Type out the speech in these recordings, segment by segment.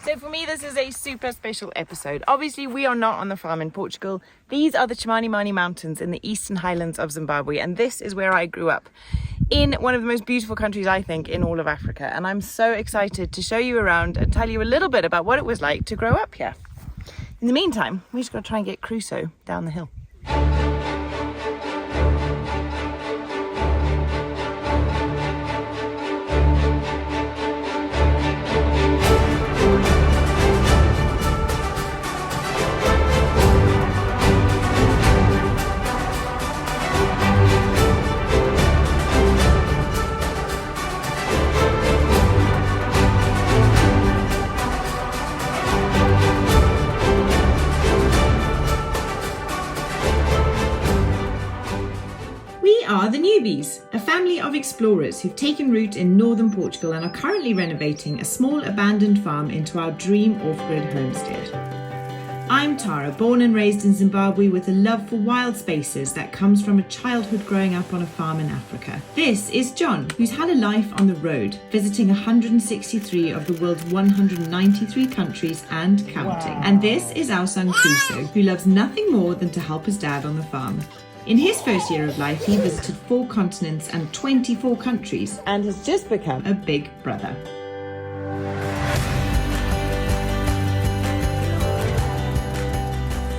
So for me, this is a super special episode. Obviously, we are not on the farm in Portugal. These are the Chimanimani Mountains in the eastern Highlands of Zimbabwe, and this is where I grew up, in one of the most beautiful countries, I think, in all of Africa. And I'm so excited to show you around and tell you a little bit about what it was like to grow up here. In the meantime, we just got to try and get Crusoe down the hill. Are the Newbies, a family of explorers who've taken root in northern Portugal and are currently renovating a small abandoned farm into our dream off-grid homestead. I'm Tara, born and raised in Zimbabwe with a love for wild spaces that comes from a childhood growing up on a farm in Africa. This is John, who's had a life on the road, visiting 163 of the world's 193 countries and counting. Wow. And this is our son Crusoe, who loves nothing more than to help his dad on the farm. In his first year of life, he visited 4 continents and 24 countries and has just become a big brother.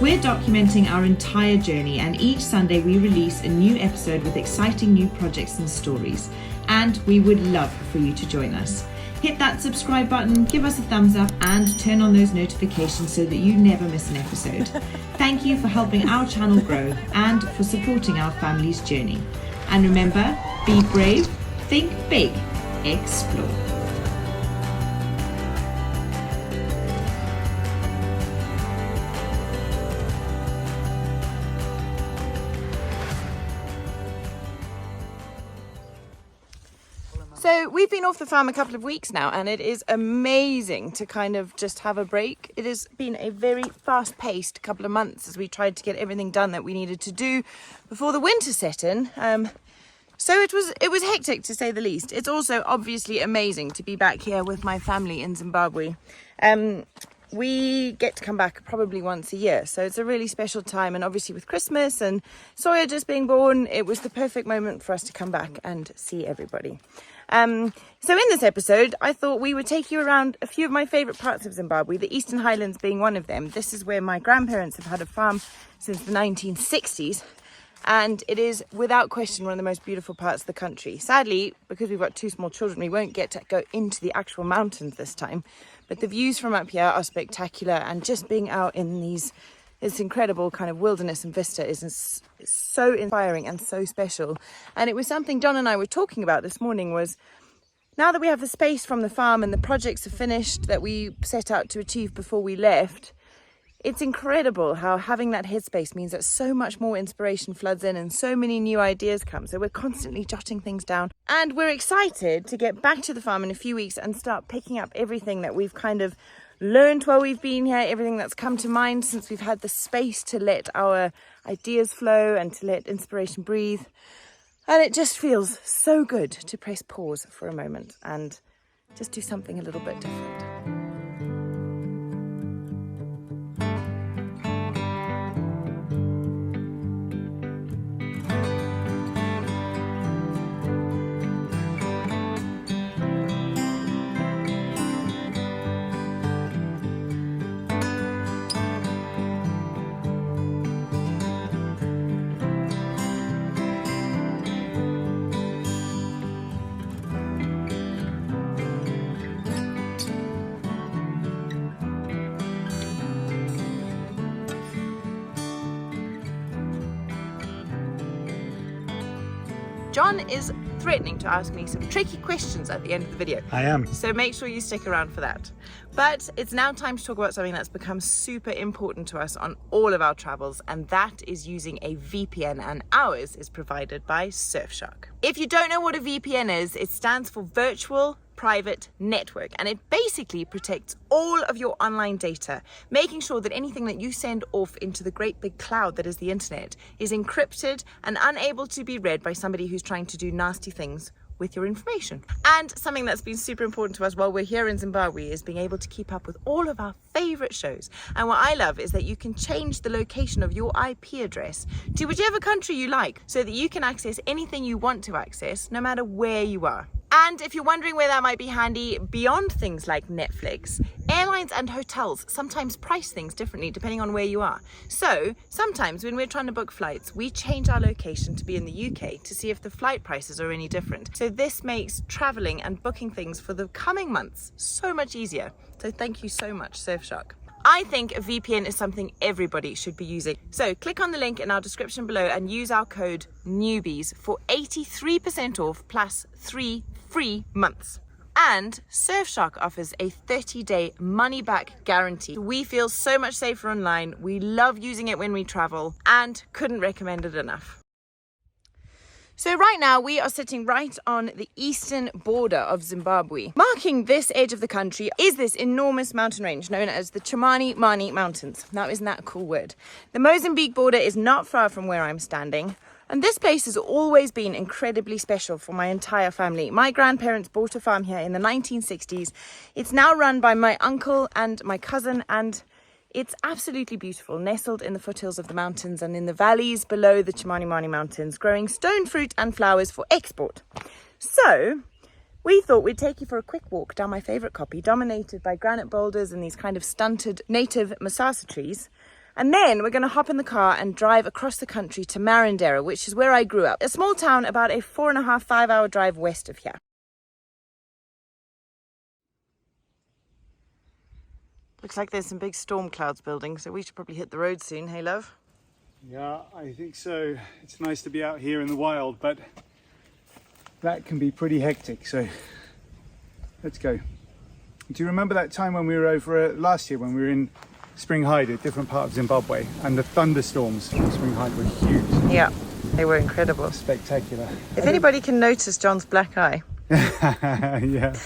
We're documenting our entire journey, and each Sunday we release a new episode with exciting new projects and stories. And we would love for you to join us. Hit that subscribe button, give us a thumbs up, and turn on those notifications so that you never miss an episode. Thank you for helping our channel grow and for supporting our family's journey. And remember, be brave, think big, explore. So we've been off the farm a couple of weeks now, and it is amazing to kind of just have a break. It has been a very fast-paced couple of months as we tried to get everything done that we needed to do before the winter set in. So it was hectic, to say the least. It's also obviously amazing to be back here with my family in Zimbabwe. We get to come back probably once a year, so it's a really special time, and obviously with Christmas and Sawyer just being born, it was the perfect moment for us to come back and see everybody. So in this episode, I thought we would take you around a few of my favourite parts of Zimbabwe, the Eastern Highlands being one of them. This is where my grandparents have had a farm since the 1960s, and it is without question one of the most beautiful parts of the country. Sadly, because we've got 2 small children, we won't get to go into the actual mountains this time, but the views from up here are spectacular, and just being out in this incredible kind of wilderness and vista is so inspiring and so special. And it was something John and I were talking about this morning, was now that we have the space from the farm and the projects are finished that we set out to achieve before we left, it's incredible how having that headspace means that so much more inspiration floods in and so many new ideas come. So we're constantly jotting things down, and we're excited to get back to the farm in a few weeks and start picking up everything that we've kind of learned while we've been here, everything that's come to mind since we've had the space to let our ideas flow and to let inspiration breathe. And it just feels so good to press pause for a moment and just do something a little bit different. John is threatening to ask me some tricky questions at the end of the video. I am. So make sure you stick around for that. But it's now time to talk about something that's become super important to us on all of our travels, and that is using a VPN, and ours is provided by Surfshark. If you don't know what a VPN is, it stands for Virtual Private Network, and it basically protects all of your online data, making sure that anything that you send off into the great big cloud that is the internet is encrypted and unable to be read by somebody who's trying to do nasty things with your information. And something that's been super important to us while we're here in Zimbabwe is being able to keep up with all of our favorite shows. And what I love is that you can change the location of your IP address to whichever country you like, so that you can access anything you want to access no matter where you are. And if you're wondering where that might be handy beyond things like Netflix, airlines and hotels sometimes price things differently depending on where you are. So sometimes when we're trying to book flights, we change our location to be in the UK to see if the flight prices are any different. So this makes traveling and booking things for the coming months so much easier. So thank you so much, Surfshark. I think a VPN is something everybody should be using. So click on the link in our description below and use our code NEWBIES for 83% off plus 3 free months. And Surfshark offers a 30-day money-back guarantee. We feel so much safer online. We love using it when we travel and couldn't recommend it enough. So right now we are sitting right on the eastern border of Zimbabwe. Marking this edge of the country is this enormous mountain range known as the Chimanimani Mountains. Now, isn't that a cool word? The Mozambique border is not far from where I'm standing. And this place has always been incredibly special for my entire family. My grandparents bought a farm here in the 1960s. It's now run by my uncle and my cousin, and it's absolutely beautiful, nestled in the foothills of the mountains and in the valleys below the Chimanimani Mountains, growing stone fruit and flowers for export. So we thought we'd take you for a quick walk down my favourite copy, dominated by granite boulders and these kind of stunted native masasa trees. And then we're going to hop in the car and drive across the country to Marondera, which is where I grew up. A small town about a 4.5–5 hour drive west of here. Looks like there's some big storm clouds building, so we should probably hit the road soon. Hey, love? Yeah, I think so. It's nice to be out here in the wild, but that can be pretty hectic, so let's go. Do you remember that time when we were over last year when we were in Spring Hyde, a different part of Zimbabwe, and the thunderstorms in Spring Hyde were huge? Yeah, they were incredible. Spectacular. If anybody can notice John's black eye, yeah,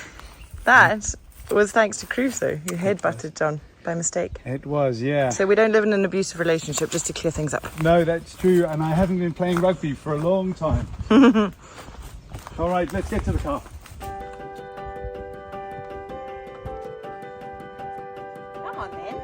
that was thanks to Crusoe, who headbutted John by mistake. it was, yeah. So we don't live in an abusive relationship, just to clear things up. No, that's true, and I haven't been playing rugby for a long time. All right, let's get to the car. Come on then.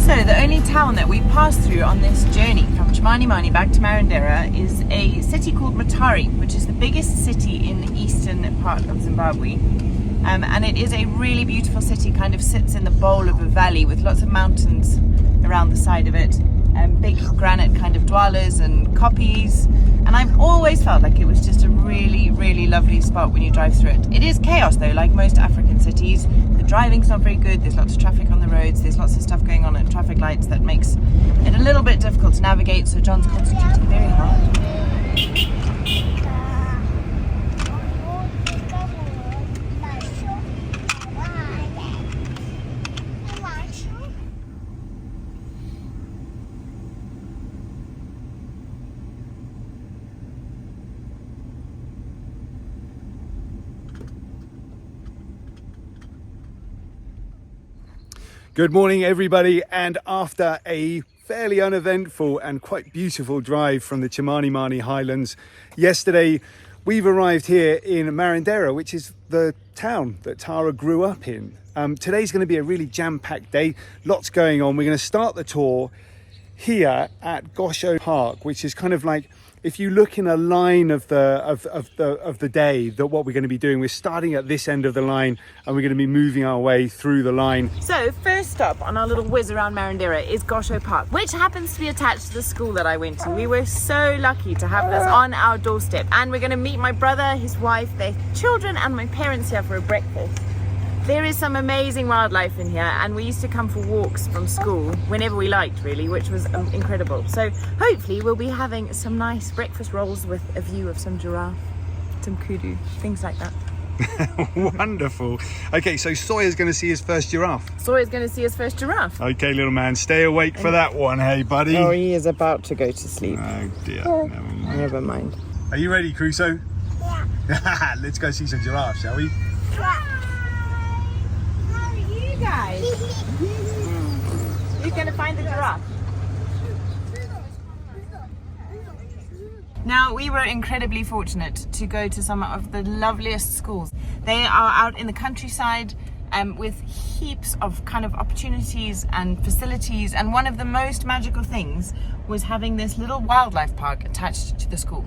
So the only town that we passed through on this journey from Chimanimani back to Marondera is a city called Mutare, which is the biggest city in the eastern part of Zimbabwe. And it is a really beautiful city, kind of sits in the bowl of a valley with lots of mountains around the side of it, big granite kind of dwellers and koppies. And I've always felt like it was just a really, really lovely spot when you drive through it. It is chaos though, like most African cities. The driving's not very good, there's lots of traffic on the roads, there's lots of stuff going on at traffic lights that makes it a little bit difficult to navigate, so John's concentrating very hard. Good morning, everybody, and after a fairly uneventful and quite beautiful drive from the Chimanimani Highlands yesterday, We've arrived here in Marondera, which is the town that Tara grew up in. Today's going to be a really jam-packed day, lots going on. We're going to start the tour here at Gosho Park, which is kind of like, if you look in a line of the day, that what we're going to be doing, we're starting at this end of the line and we're going to be moving our way through the line. So first stop on our little whiz around Marondera is Gosho Park, which happens to be attached to the school that I went to. We were so lucky to have this on our doorstep, and we're going to meet my brother, his wife, their children and my parents here for a breakfast. There is some amazing wildlife in here, and we used to come for walks from school whenever we liked, really, which was incredible. So hopefully we'll be having some nice breakfast rolls with a view of some giraffe, some kudu, things like that. Wonderful. Okay, so Sawyer's going to see his first giraffe. Sawyer's going to see his first giraffe. Okay, little man, stay awake for that one, hey buddy. Oh, he is about to go to sleep. Oh dear, never mind. Never mind. Are you ready, Crusoe? Yeah. Let's go see some giraffes, shall we? Guys, you're gonna find the giraffe. Now, we were incredibly fortunate to go to some of the loveliest schools. They are out in the countryside with heaps of kind of opportunities and facilities, and one of the most magical things was having this little wildlife park attached to the school.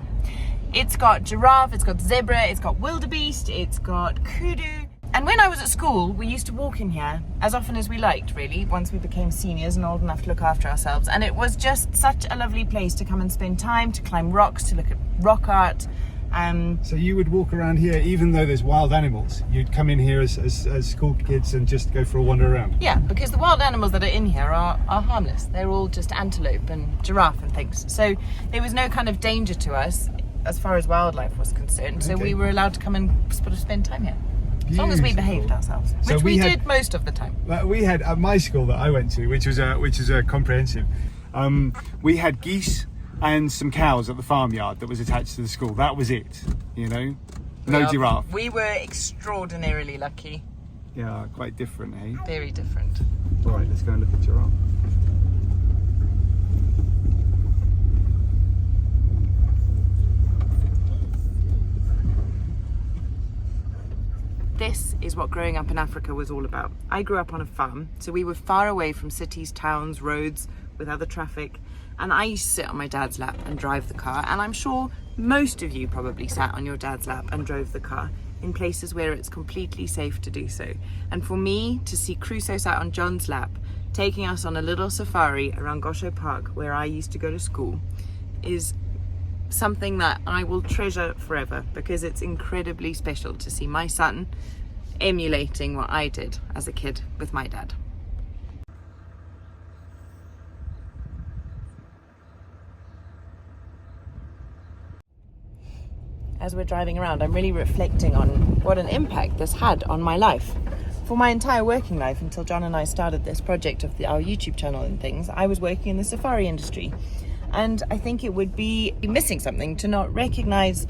It's got giraffe, it's got zebra, it's got wildebeest, it's got kudu. And when I was at school, we used to walk in here as often as we liked, really, once we became seniors and old enough to look after ourselves. And it was just such a lovely place to come and spend time, to climb rocks, to look at rock art. So you would walk around here, even though there's wild animals, you'd come in here as school kids and just go for a wander around? Yeah, because the wild animals that are in here are harmless. They're all just antelope and giraffe and things. So there was no kind of danger to us as far as wildlife was concerned. So we were allowed to come and sort of spend time here. As long as we behaved ourselves, which so we did most of the time. We had at my school that I went to, which is a comprehensive. We had geese and some cows at the farmyard that was attached to the school. That was it, you know. No giraffe. We were extraordinarily lucky. Yeah, quite different, eh? Very different. All right, let's go and look at giraffe. This is what growing up in Africa was all about. I grew up on a farm, so we were far away from cities, towns, roads, with other traffic. And I used to sit on my dad's lap and drive the car. And I'm sure most of you probably sat on your dad's lap and drove the car in places where it's completely safe to do so. And for me to see Crusoe sat on John's lap, taking us on a little safari around Gosho Park, where I used to go to school, is something that I will treasure forever, because it's incredibly special to see my son emulating what I did as a kid with my dad. As we're driving around, I'm really reflecting on what an impact this had on my life. For my entire working life, until John and I started this project of our YouTube channel and things, I was working in the safari industry. And I think it would be missing something to not recognize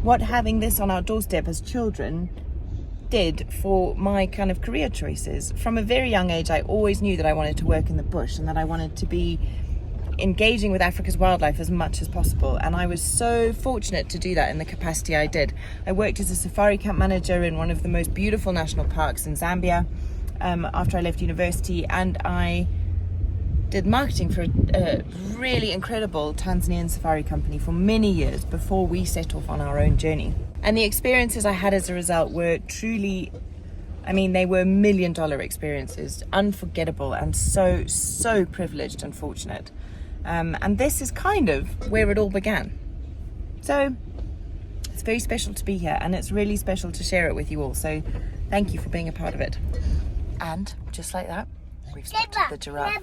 what having this on our doorstep as children did for my kind of career choices. From a very young age, I always knew that I wanted to work in the bush and that I wanted to be engaging with Africa's wildlife as much as possible. And I was so fortunate to do that in the capacity I did. I worked as a safari camp manager in one of the most beautiful national parks in Zambia after I left university, and I did marketing for a really incredible Tanzanian safari company for many years before we set off on our own journey. And the experiences I had as a result were truly, I mean, they were $1 million experiences, unforgettable, and so privileged and fortunate. And this is kind of where it all began. So it's very special to be here, and it's really special to share it with you all. So thank you for being a part of it. And just like that, we've spotted the giraffe.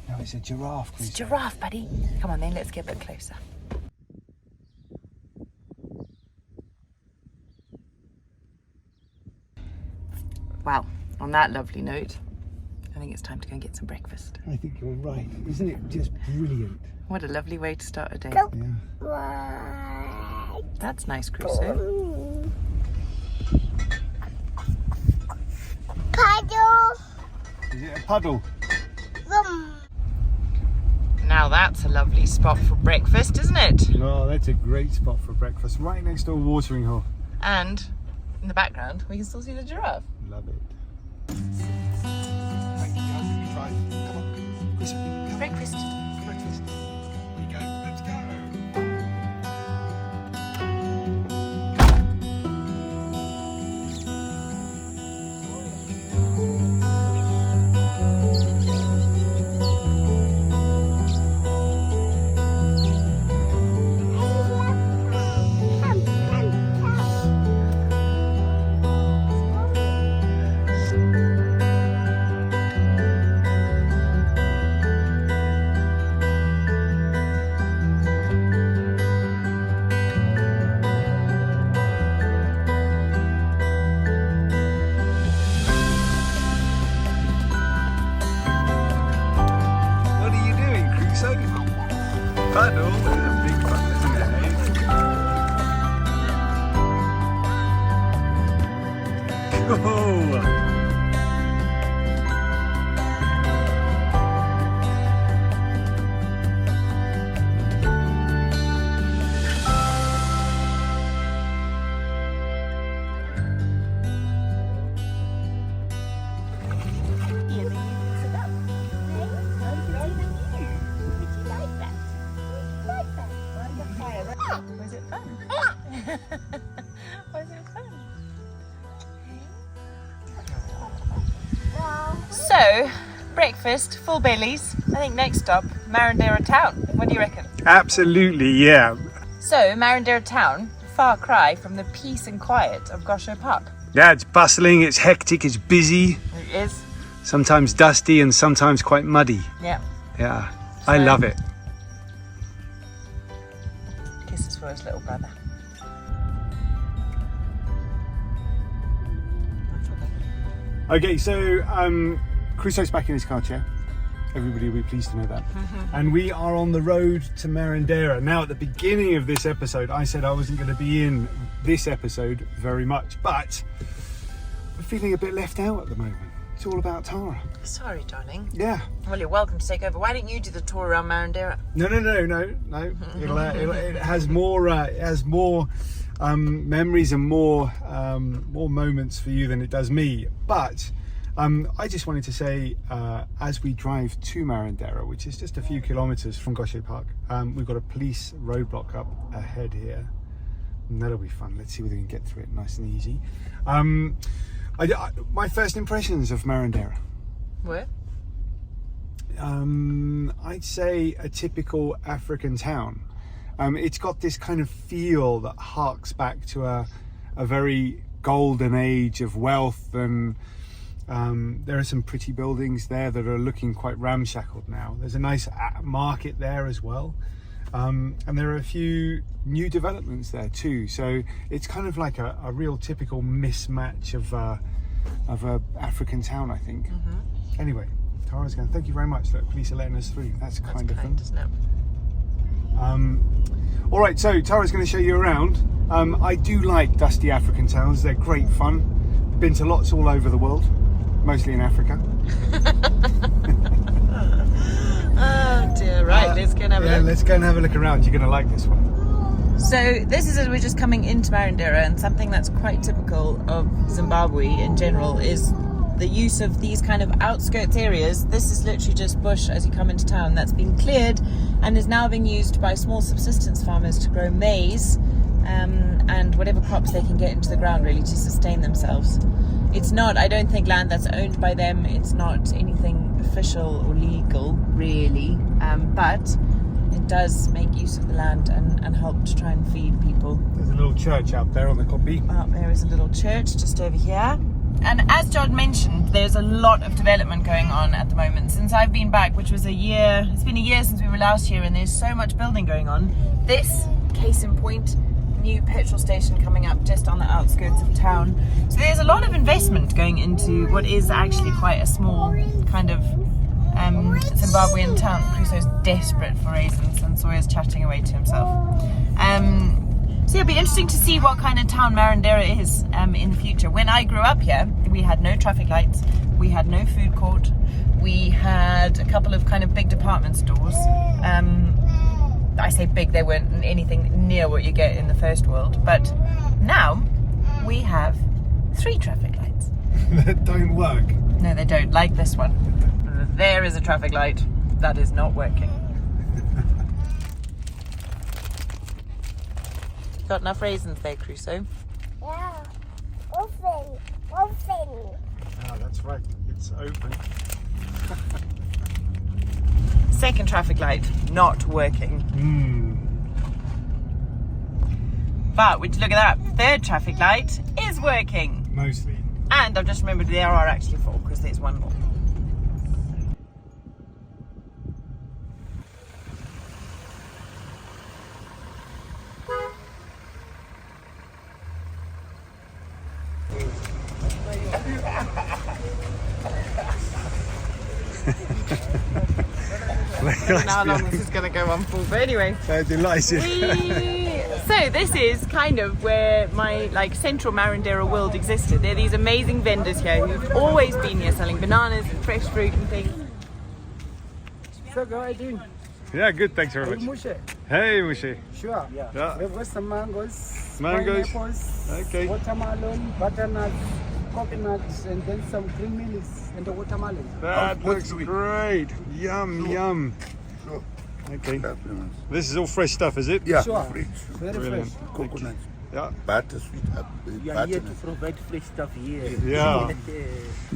No, it's a giraffe. It's a giraffe, buddy. Come on then, let's get a bit closer. Well, on that lovely note, I think it's time to go and get some breakfast. I think you're right. Isn't it just brilliant? What a lovely way to start a day. Yeah. That's nice, Crusoe. Puddle. Is it a puddle? Now Now that's a lovely spot for breakfast, isn't it? Oh, that's a great spot for breakfast, right next to a watering hole. And in the background, we can still see the giraffe. Love it. Breakfast. Breakfast. We go. Let's go. Paddle, there's a big fun, isn't it? Cool. Was it fun? Was it fun? So, breakfast, full bellies. I think next stop, Marondera town. What do you reckon? Absolutely, yeah. So, Marondera town, far cry from the peace and quiet of Gosho Park. Yeah, it's bustling, it's hectic, it's busy. It is. Sometimes dusty and sometimes quite muddy. Yeah. Yeah, I love it. Kisses for his little brother. Okay, so Crusoe's back in his car chair. Everybody will be pleased to know that. And we are on the road to Marondera. Now, at the beginning of this episode, I said I wasn't going to be in this episode very much, but I'm feeling a bit left out at the moment. It's all about Tara. Sorry, darling. Yeah. Well, you're welcome to take over. Why don't you do the tour around Marondera? No. It has more. It has more memories and more moments for you than it does me. But I just wanted to say, as we drive to Marondera, which is just a few kilometres from Gosho Park, we've got a police roadblock up ahead here, and that'll be fun. Let's see whether we can get through it nice and easy. My first impressions of Marondera. Where? I'd say a typical African town. It's got this kind of feel that harks back to a very golden age of wealth, and there are some pretty buildings there that are looking quite ramshackled now. There's a nice market there as well, and there are a few new developments there too. So it's kind of like a real typical mismatch of a African town, I think. Anyway, Tara's going, thank you very much. Look, police are letting us through. That's kind of fun. Isn't it? All right, so Tara's going to show you around. I do like dusty African towns. They're great fun. Been to lots all over the world, mostly in Africa. Oh dear, right, let's go and have a look. Let's go and have a look around. You're going to like this one. So this is as we're just coming into Marondera, and something that's quite typical of Zimbabwe in general is the use of these kind of outskirts areas. This is literally just bush as you come into town that's been cleared and is now being used by small subsistence farmers to grow maize and whatever crops they can get into the ground, really, to sustain themselves. It's not, I don't think, land that's owned by them. It's not anything official or legal, really, but it does make use of the land and help to try and feed people. There's a little church out there on the copy. There is a little church just over here. And as John mentioned, there's a lot of development going on at the moment. Since I've been back, which was a year, it's been a year since we were last here, and there's so much building going on. This, case in point, new petrol station coming up just on the outskirts of town. So there's a lot of investment going into what is actually quite a small kind of Zimbabwean town. Crusoe's desperate for raisins and Sawyer's chatting away to himself. So it'll be interesting to see what kind of town Marondera is in the future. When I grew up here, we had no traffic lights, we had no food court. We had a couple of kind of big department stores. I say big, they weren't anything near what you get in the first world. But now we have 3 traffic lights. That don't work. No, they don't, like this one. There is a traffic light that is not working. Got enough raisins there, Crusoe? Yeah. Open. Open. Ah, that's right. It's open. Second traffic light, not working. But would you look at that? Third traffic light is working. Mostly. And I've just remembered there are actually 4 because there's one more. I don't know how long this is going to go on for, but anyway. Delighted. So this is kind of where my like central Marondera world existed. There are these amazing vendors here who've always been here selling bananas and fresh fruit and things. So, how are you doing? Yeah, good. Thanks very much. Mushe. Hey, Mushi. Sure. Yeah. We've got some mangoes, Mangoes. pineapples, Okay. watermelon, butternuts, coconuts, and then some green lilies and the watermelon. That looks great. Yum, yum. Sure. Okay. This is all fresh stuff, is it? Yeah, Sure. fresh. Very Brilliant. fresh. Coconut. Yeah. Butter, sweet, You are butter. here to provide fresh stuff here. Yeah.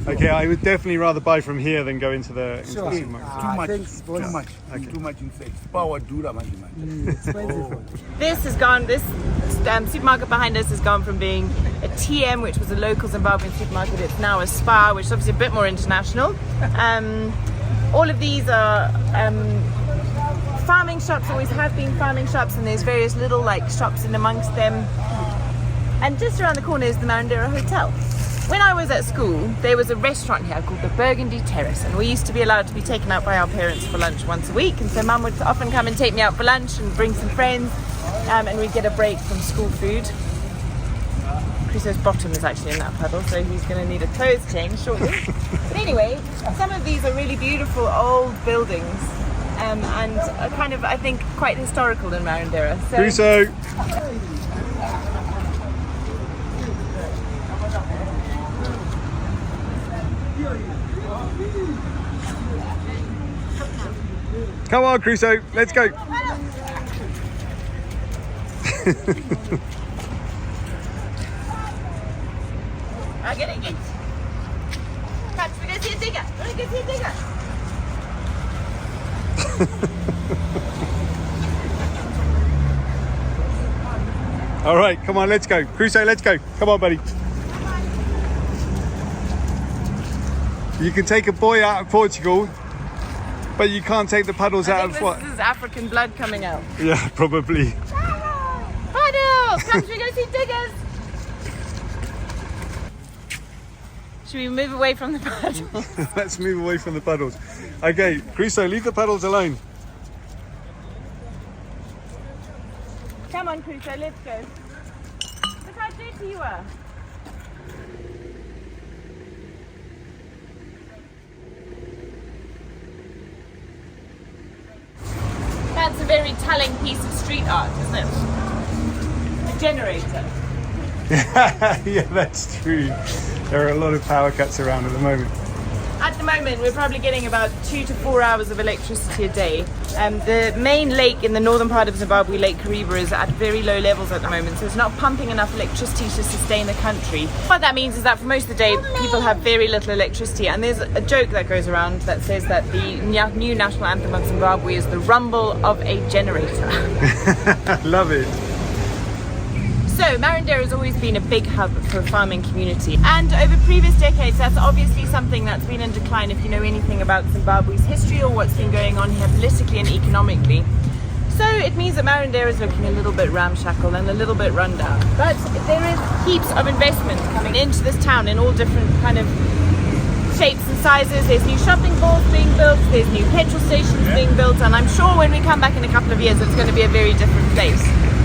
Okay, I would definitely rather buy from here than go into the Sure. supermarket. Too much. Thanks, boss. Too much. Okay. Too much in fact. Power dura man. Expensive. This has gone, this supermarket behind us has gone from being a TM, which was a local Zimbabwean supermarket, it's now a Spar, which is obviously a bit more international. All of these are farming shops, always have been farming shops, and there's various little like shops in amongst them. And just around the corner is the Marondera Hotel. When I was at school, there was a restaurant here called the Burgundy Terrace, and we used to be allowed to be taken out by our parents for lunch once a week. And so Mum would often come and take me out for lunch and bring some friends, and we'd get a break from school food. Crusoe's bottom is actually in that puddle, so he's going to need a clothes change shortly. But anyway, some of these are really beautiful old buildings, and are kind of, I think, quite historical in Marondera. So, Crusoe. Come on, Crusoe, let's go. I'm gonna get. Catch, we're gonna see a digger. We're gonna see a digger. All right, come on, let's go. Crusoe, let's go. Come on, buddy. You can take a boy out of Portugal, but you can't take the puddles out I of think what? this is African blood coming out. Yeah, probably. Puddles! Come, we're gonna see diggers. Should we move away from the puddles? Let's move away from the puddles. Okay, Crusoe, leave the puddles alone. Come on, Crusoe, let's go. Look how dirty you are. That's a very telling piece of street art, isn't it? A generator. Yeah, that's true. There are a lot of power cuts around at the moment. At the moment, we're probably getting about 2 to 4 hours of electricity a day. The main lake in the northern part of Zimbabwe, Lake Kariba, is at very low levels at the moment, so it's not pumping enough electricity to sustain the country. What that means is that for most of the day, people have very little electricity, and there's a joke that goes around that says that the new national anthem of Zimbabwe is the rumble of a generator. Love it. So Marondera has always been a big hub for a farming community, and over previous decades that's obviously something that's been in decline if you know anything about Zimbabwe's history or what's been going on here politically and economically. So it means that Marondera is looking a little bit ramshackle and a little bit run down. But there is heaps of investment coming into this town in all different kind of shapes and sizes. There's new shopping malls being built, there's new petrol stations being built, and I'm sure when we come back in a couple of years it's going to be a very different place.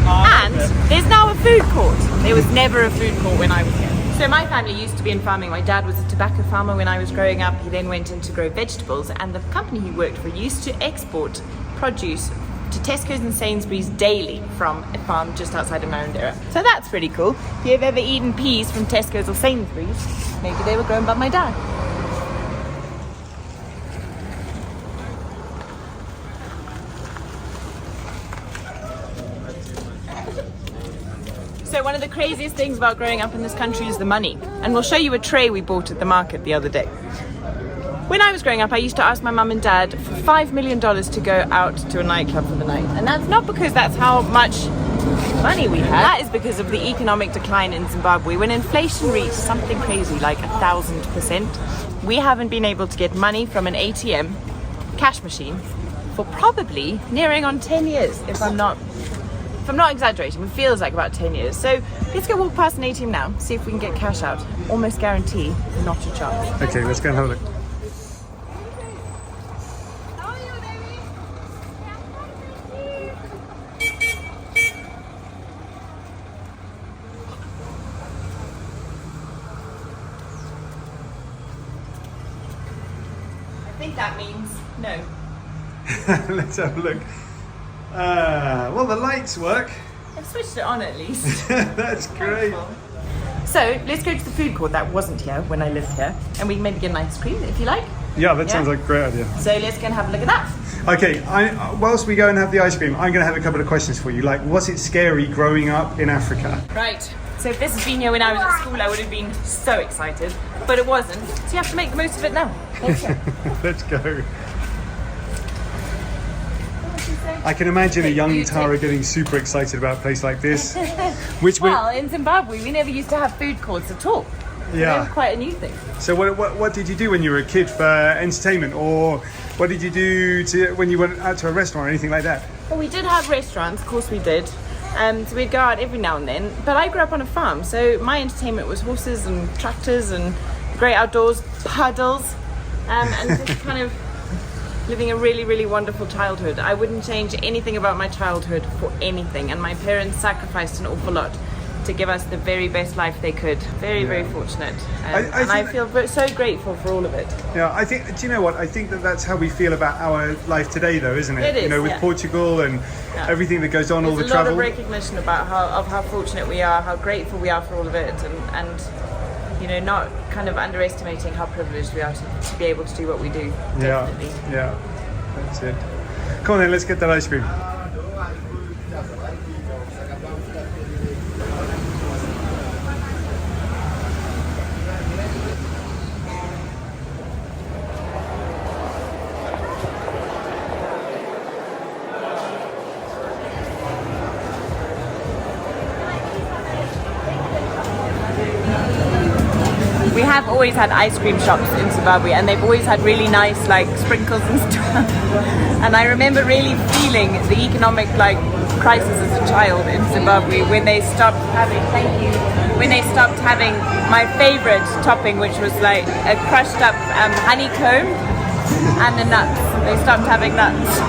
And there's now a food court. There was never a food court when I was here. So my family used to be in farming. My dad was a tobacco farmer when I was growing up. He then went in to grow vegetables, and the company he worked for used to export produce to Tesco's and Sainsbury's daily from a farm just outside of Marondera. So that's pretty cool. If you've ever eaten peas from Tesco's or Sainsbury's, maybe they were grown by my dad. So one of the craziest things about growing up in this country is the money. And we'll show you a tray we bought at the market the other day. When I was growing up, I used to ask my mum and dad for $5 million to go out to a nightclub for the night. And that's not because that's how much money we had. That is because of the economic decline in Zimbabwe. When inflation reached something crazy like 1,000%, we haven't been able to get money from an ATM, cash machine, for probably nearing on 10 years, if I'm not exaggerating. It feels like about 10 years. So let's go walk past an ATM now, see if we can get cash out. Almost guarantee not a charge. Okay, let's go and have a look. I think that means no. Let's have a look. Well, the lights work. I've switched it on at least. That's great. So let's go to the food court that wasn't here when I lived here, and we can maybe get an ice cream if you like. Yeah, that sounds like a great idea. So let's go and have a look at that. Okay, whilst we go and have the ice cream, I'm going to have a couple of questions for you. Like, was it scary growing up in Africa? Right. So if this had been here when I was at school, I would have been so excited, but it wasn't. So you have to make the most of it now. Let's go. Let's go. I can imagine a young Tara getting super excited about a place like this. Well, in Zimbabwe, we never used to have food courts at all. Yeah. It was quite a new thing. So what did you do when you were a kid for entertainment, or what did you do when you went out to a restaurant or anything like that? Well, we did have restaurants, of course we did. So we'd go out every now and then. But I grew up on a farm, so my entertainment was horses and tractors and the great outdoors, puddles, and just kind of living a really, really wonderful childhood. I wouldn't change anything about my childhood for anything, and my parents sacrificed an awful lot to give us the very best life they could. Very, very fortunate. I feel so grateful for all of it. Yeah, I think, do you know what? I think that's how we feel about our life today, though, isn't it? It is, you know, with Portugal and everything that goes on, all the travel. There's a lot of recognition about how fortunate we are, how grateful we are for all of it, and you know, not kind of underestimating how privileged we are to be able to do what we do. Definitely. Yeah, that's it. Come on then, let's get that ice cream. We have always had ice cream shops in Zimbabwe, and they've always had really nice like sprinkles and stuff. And I remember really feeling the economic crisis as a child in Zimbabwe when they stopped having my favorite topping, which was like a crushed up honeycomb and the nuts. They stopped having nuts.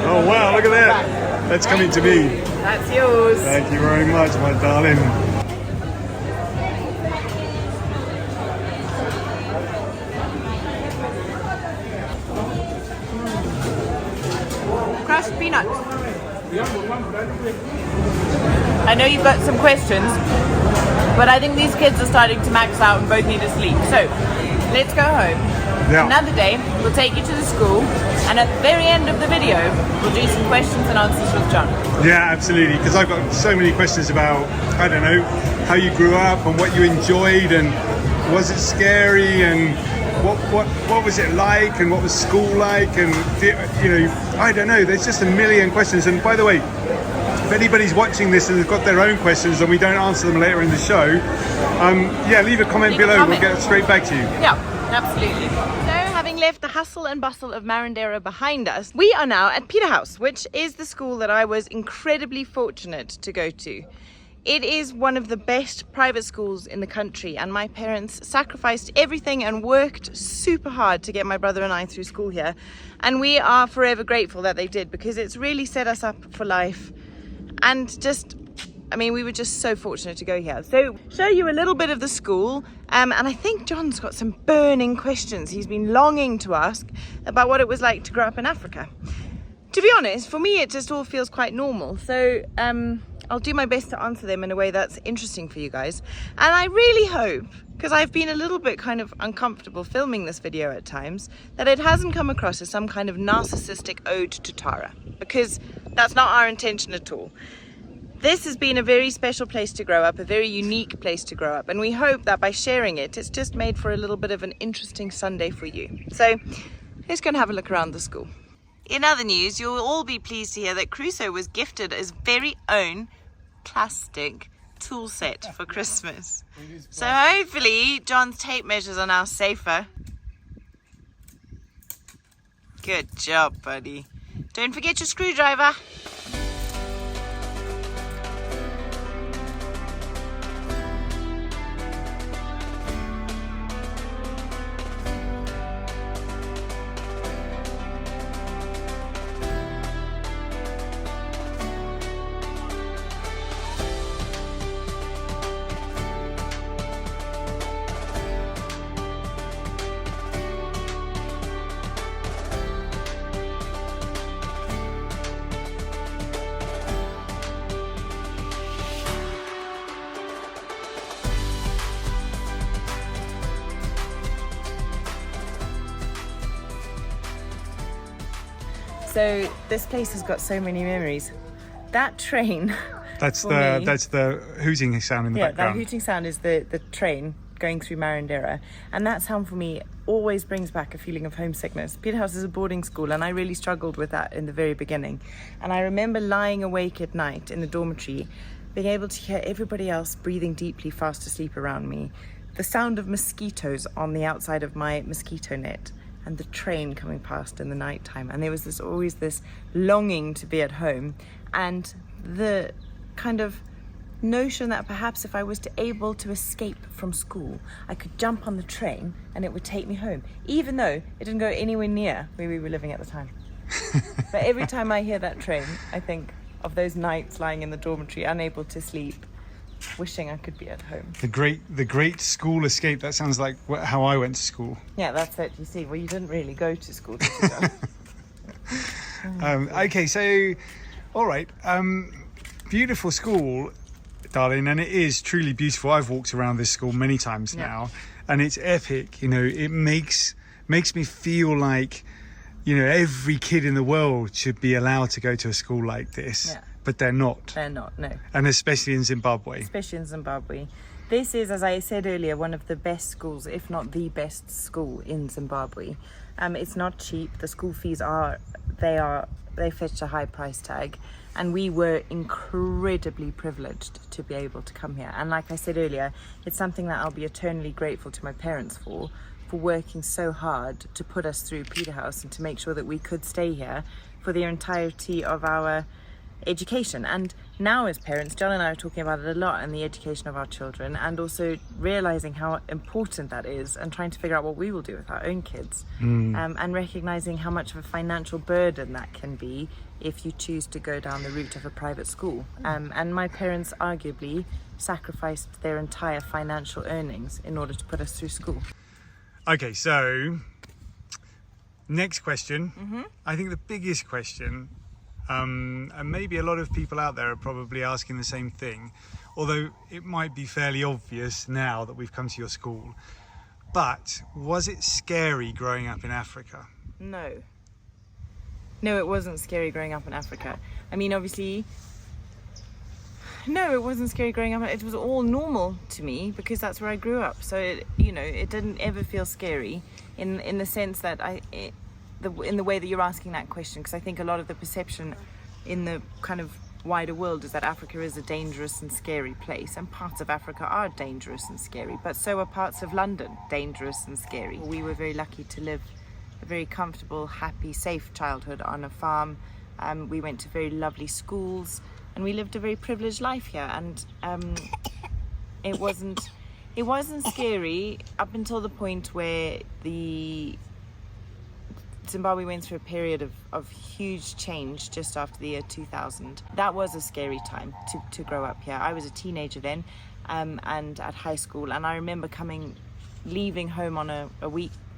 Oh wow, look at that. That's coming to me. That's yours. Thank you very much, my darling. Crushed peanuts. I know you've got some questions, but I think these kids are starting to max out and both need to sleep. So let's go home. Yeah. Another day, we'll take you to the school, and at the very end of the video, we'll do some questions and answers with John. Yeah, absolutely, because I've got so many questions about, I don't know, how you grew up and what you enjoyed, and was it scary, and what was it like, and what was school like, and you know, I don't know, there's just a million questions. And by the way, if anybody's watching this and has got their own questions and we don't answer them later in the show, yeah, leave a comment below. We'll get straight back to you. Yeah, absolutely. So having left the hustle and bustle of Marondera behind us, we are now at Peterhouse, which is the school that I was incredibly fortunate to go to. It is one of the best private schools in the country, and my parents sacrificed everything and worked super hard to get my brother and I through school here. And we are forever grateful that they did, because it's really set us up for life and just I mean, we were just so fortunate to go here. So show you a little bit of the school, and I think John's got some burning questions he's been longing to ask about what it was like to grow up in Africa. To be honest, for me it just all feels quite normal, so I'll do my best to answer them in a way that's interesting for you guys. And I really hope, because I've been a little bit kind of uncomfortable filming this video at times, that it hasn't come across as some kind of narcissistic ode to Tara, because that's not our intention at all. This has been a very special place to grow up, a very unique place to grow up, and we hope that by sharing it, it's just made for a little bit of an interesting Sunday for you. So let's go and have a look around the school. In other news, you'll all be pleased to hear that Crusoe was gifted his very own plastic tool set for Christmas. So hopefully John's tape measures are now safer. Good job, buddy. Don't forget your screwdriver. So this place has got so many memories. That train. That's the hooting sound in the background. That hooting sound is the train going through Marondera, and that sound for me always brings back a feeling of homesickness. Peterhouse is a boarding school, and I really struggled with that in the very beginning. And I remember lying awake at night in the dormitory, being able to hear everybody else breathing deeply, fast asleep around me, the sound of mosquitoes on the outside of my mosquito net, and the train coming past in the night time. And there was always this longing to be at home, and the kind of notion that perhaps if I was able to escape from school, I could jump on the train and it would take me home, even though it didn't go anywhere near where we were living at the time. But every time I hear that train, I think of those nights lying in the dormitory, unable to sleep, wishing I could be at home. The great school escape. That sounds like how I went to school. Yeah, that's it. You see, well, you didn't really go to school, did you, John? Okay, so all right, beautiful school, darling, and it is truly beautiful. I've walked around this school many times now, and it's epic. You know, it makes me feel like, you know, every kid in the world should be allowed to go to a school like this. Yeah. But they're not. They're not, no. And especially in Zimbabwe. Especially in Zimbabwe. This is, as I said earlier, one of the best schools, if not the best school in Zimbabwe. It's not cheap. The school fees they fetch a high price tag. And we were incredibly privileged to be able to come here. And like I said earlier, it's something that I'll be eternally grateful to my parents for working so hard to put us through Peterhouse and to make sure that we could stay here for the entirety of our education. And now as parents, John and I are talking about it a lot, and the education of our children, and also realizing how important that is and trying to figure out what we will do with our own kids, and recognizing how much of a financial burden that can be if you choose to go down the route of a private school. And my parents arguably sacrificed their entire financial earnings in order to put us through school. Okay, so next question. I think the biggest question, and maybe a lot of people out there are probably asking the same thing, although it might be fairly obvious now that we've come to your school, but was it scary growing up in Africa? No, it wasn't scary growing up in Africa. I mean, obviously, no, it wasn't scary growing up. It was all normal to me because that's where I grew up. So, it didn't ever feel scary in the sense that in the way that you're asking that question, because I think a lot of the perception in the kind of wider world is that Africa is a dangerous and scary place, and parts of Africa are dangerous and scary, but so are parts of London dangerous and scary. We were very lucky to live a very comfortable, happy, safe childhood on a farm. We went to very lovely schools, and we lived a very privileged life here, and it wasn't scary up until the point where the Zimbabwe went through a period of huge change just after the year 2000. That was a scary time to grow up here. I was a teenager then, and at high school, and I remember leaving home on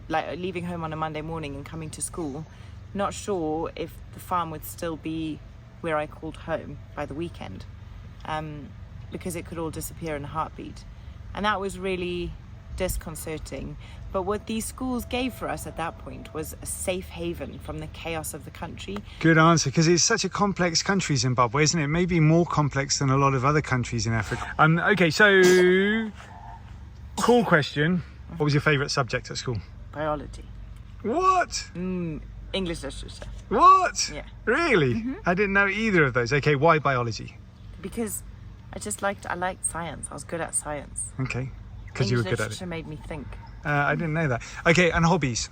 leaving home on a Monday morning and coming to school, not sure if the farm would still be where I called home by the weekend, because it could all disappear in a heartbeat. And that was really disconcerting. But what these schools gave for us at that point was a safe haven from the chaos of the country. Good answer, because it's such a complex country, Zimbabwe, isn't it? Maybe more complex than a lot of other countries in Africa. Okay, so cool question. What was your favourite subject at school? Biology. What? English literature. What? Yeah. Really? I didn't know either of those. Okay, why biology? Because I liked science. I was good at science. Okay, because you were good at Literature it. made me think. I didn't know that. Okay, and hobbies?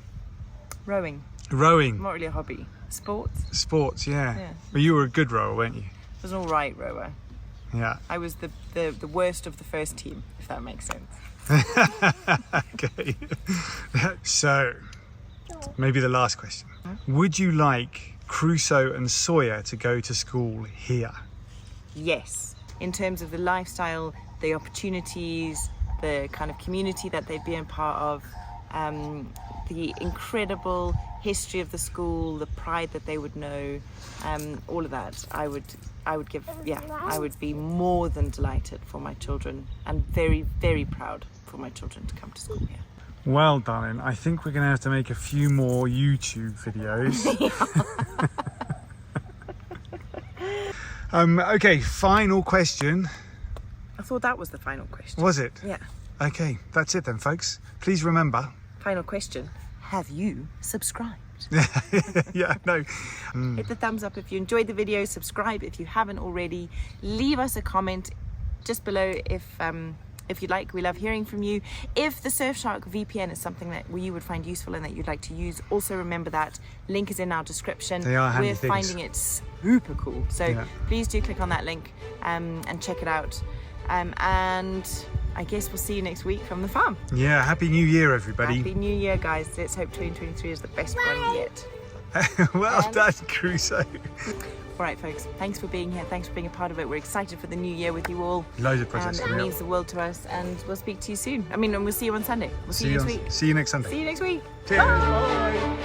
Rowing. Rowing. Not really a hobby. Sports. Sports, yeah. Yeah. Well, you were a good rower, weren't you? I was an all right rower. Yeah. I was the worst of the first team, if that makes sense. Okay. So, maybe the last question. Would you like Crusoe and Sawyer to go to school here? Yes. In terms of the lifestyle, the opportunities, the kind of community that they'd be a part of, the incredible history of the school, the pride that they would know, all of that, I would be more than delighted for my children, and very, very proud for my children to come to school here. Well, darling, I think we're going to have to make a few more YouTube videos. Okay, final question. I thought that was the final question. Was it? Yeah. Okay, that's it then, folks. Please remember. Final question. Have you subscribed? Yeah, no. Hit the thumbs up if you enjoyed the video. Subscribe if you haven't already. Leave us a comment just below if you'd like. We love hearing from you. If the Surfshark VPN is something that you would find useful and that you'd like to use, also remember that link is in our description. They are handy We're things. finding it super cool. So please do click on that link and check it out. And I guess we'll see you next week from the farm. Yeah, Happy New Year, everybody. Happy New Year, guys. Let's hope 2023 is the best one yet. Well done, Crusoe. All right, folks, thanks for being here. Thanks for being a part of it. We're excited for the new year with you all. Loads of projects It coming means up. the world to us, and we'll speak to you soon. And we'll see you on Sunday. We'll see you next week. See you next Sunday. See you next week. Cheers. Bye.